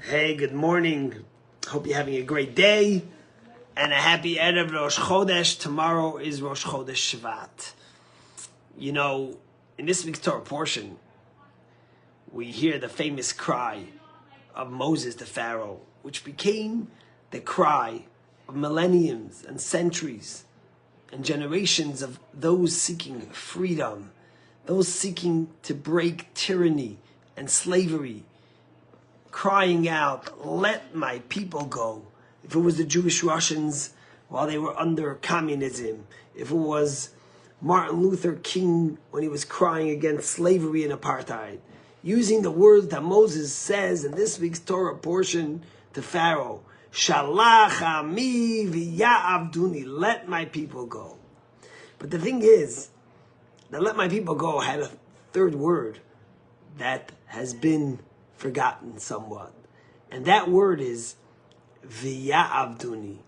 Hey, good morning. Hope you're having a great day and a happy Erev Rosh Chodesh. Tomorrow is Rosh Chodesh Shvat. You know, in this week's Torah portion, we hear the famous cry of Moses to Pharaoh, which became the cry of millenniums and centuries and generations of those seeking freedom, those seeking to break tyranny and slavery, crying out, "Let my people go." If it was the Jewish Russians while they were under communism, if it was Martin Luther King when he was crying against slavery and apartheid, using the words that Moses says in this week's Torah portion to Pharaoh, "Shalach ami v'ya'avduni," let my people go. But the thing is, that "let my people go" had a third word that has been forgotten somewhat. And that word is v'ya'avduni,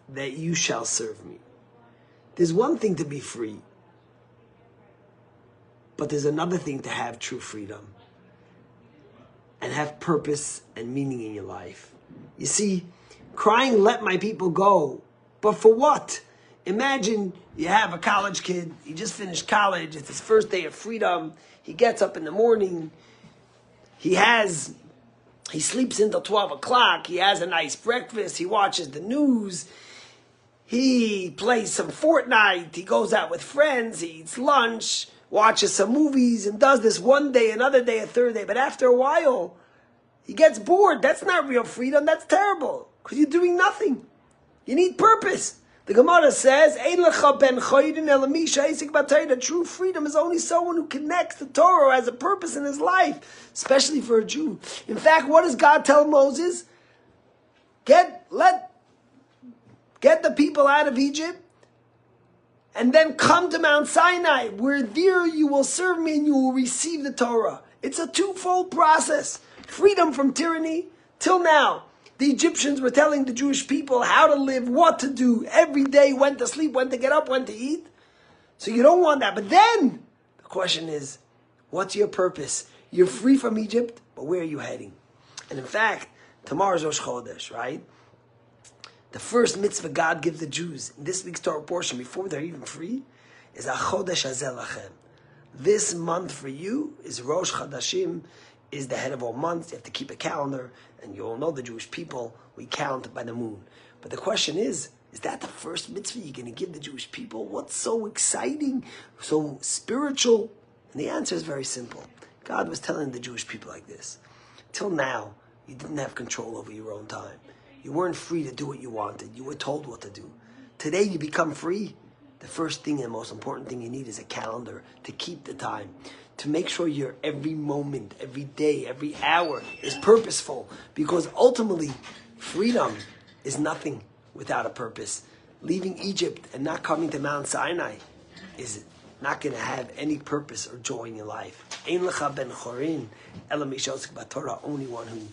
that you shall serve me. There's one thing to be free, but there's another thing to have true freedom and have purpose and meaning in your life. You see, crying, "Let my people go," but for what? Imagine you have a college kid, he just finished college, it's his first day of freedom, he gets up in the morning, he sleeps until 12 o'clock, he has a nice breakfast, he watches the news, he plays some Fortnite, he goes out with friends, he eats lunch, watches some movies, and does this one day, another day, a third day. But after a while, he gets bored. That's not real freedom, that's terrible, because you're doing nothing. You need purpose. The Gemara says, true freedom is only someone who connects the Torah, has a purpose in his life, especially for a Jew. In fact, what does God tell Moses? Get the people out of Egypt, and then come to Mount Sinai, where there you will serve me and you will receive the Torah. It's a twofold process. Freedom from tyranny. Till now, the Egyptians were telling the Jewish people how to live, what to do, every day, when to sleep, when to get up, when to eat. So you don't want that. But then, the question is, what's your purpose? You're free from Egypt, but where are you heading? And in fact, tomorrow's Rosh Chodesh, right? The first mitzvah God gives the Jews in this week's Torah portion, before they're even free, is a Chodesh Hazeh Lachem. This month for you is Rosh Chodashim, is the head of all months. You have to keep a calendar, and you all know the Jewish people, we count by the moon. But the question is that the first mitzvah you're going to give the Jewish people? What's so exciting, so spiritual? And the answer is very simple. God was telling the Jewish people like this: till now, you didn't have control over your own time. You weren't free to do what you wanted. You were told what to do. Today you become free. The first thing and most important thing you need is a calendar to keep the time, to make sure your every moment, every day, every hour is purposeful. Because ultimately, freedom is nothing without a purpose. Leaving Egypt and not coming to Mount Sinai is not going to have any purpose or joy in your life. Ein lecha ben chorin, ela mi she'osek b'Torah, only one who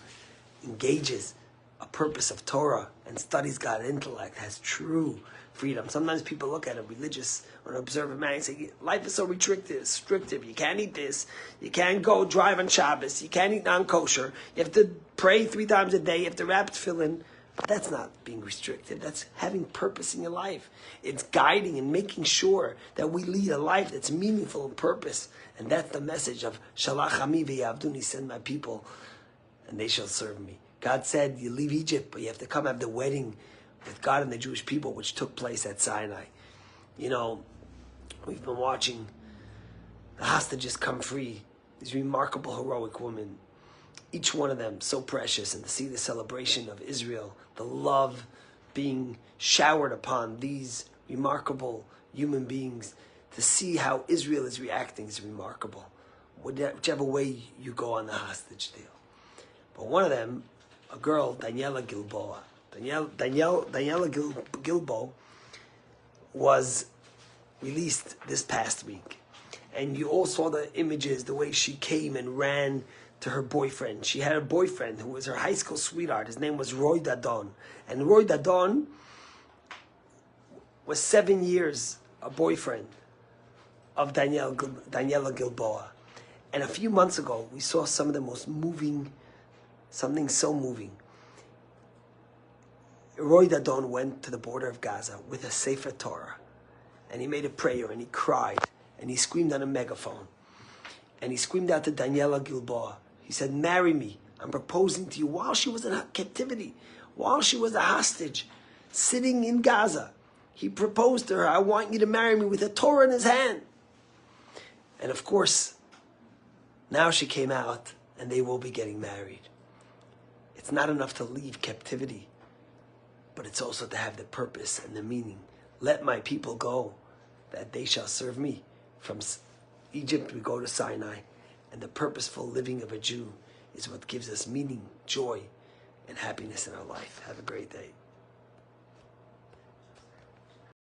engages a purpose of Torah and studies God intellect has true freedom. Sometimes people look at a religious or an observant man and say, life is so restrictive. You can't eat this. You can't go drive on Shabbos. You can't eat non-kosher. You have to pray 3 times a day. You have to wrap tefillin. But that's not being restricted. That's having purpose in your life. It's guiding and making sure that we lead a life that's meaningful and purpose. And that's the message of Shalach ami v'ya'avduni, send my people and they shall serve me. God said you leave Egypt, but you have to come have the wedding with God and the Jewish people, which took place at Sinai. You know, we've been watching the hostages come free, these remarkable, heroic women, each one of them so precious, and to see the celebration of Israel, the love being showered upon these remarkable human beings, to see how Israel is reacting is remarkable, whichever way you go on the hostage deal. But one of them, a girl, Daniella Gilboa. Daniella Gilboa was released this past week. And you all saw the images, the way she came and ran to her boyfriend. She had a boyfriend who was her high school sweetheart. His name was Roy Dadon. And Roy Dadon was 7 years a boyfriend of Daniella Gilboa. And a few months ago, we saw some of the most moving something so moving. Roy Dadon went to the border of Gaza with a Sefer Torah, and he made a prayer, and he cried, and he screamed on a megaphone, and he screamed out to Daniella Gilboa. He said, marry me. I'm proposing to you while she was in captivity, while she was a hostage, sitting in Gaza. He proposed to her, I want you to marry me, with a Torah in his hand. And of course, now she came out, and they will be getting married. It's not enough to leave captivity, but it's also to have the purpose and the meaning. Let my people go, that they shall serve me. From Egypt we go to Sinai, and the purposeful living of a Jew is what gives us meaning, joy, and happiness in our life. Have a great day.